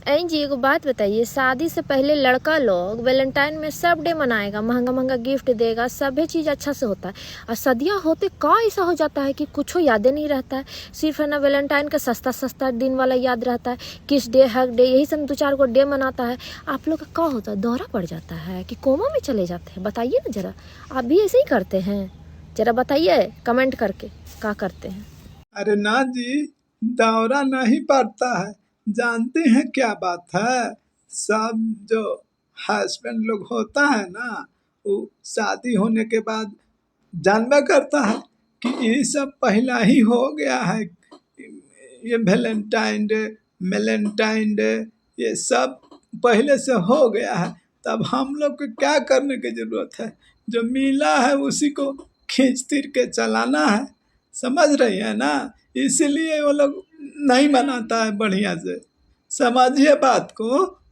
जी एगो बात बताइए, शादी से पहले लड़का लोग वैलेंटाइन में सब डे मनाएगा, महंगा महंगा गिफ्ट देगा, सभी चीज़ अच्छा से होता है। और सदियाँ होते का ऐसा हो जाता है कि कुछ यादें नहीं रहता है, सिर्फ है ना वैलेंटाइन का सस्ता सस्ता दिन वाला याद रहता है, किस डे हक डे, यही सब 2-4 को डे मनाता है। आप लोग का क्या होता है, दौरा पड़ जाता है कि कोमा में चले जाते हैं? बताइए ना ज़रा, आप भी ऐसे ही करते हैं? ज़रा बताइए कमेंट करके क्या करते हैं। अरे ना जी, दौरा नहीं पड़ता है। जानते हैं क्या बात है, सब जो हस्बैंड लोग होता है ना, वो शादी होने के बाद जानबा करता है कि ये सब पहला ही हो गया है। ये वैलेंटाइन डे, मेलेंटाइन डे, ये सब पहले से हो गया है। तब हम लोग को क्या करने की जरूरत है, जो मिला है उसी को खींच तीर के चलाना है। समझ रही है ना, इसीलिए वो लोग नहीं मनाता है बढ़िया से। समझिए बात को।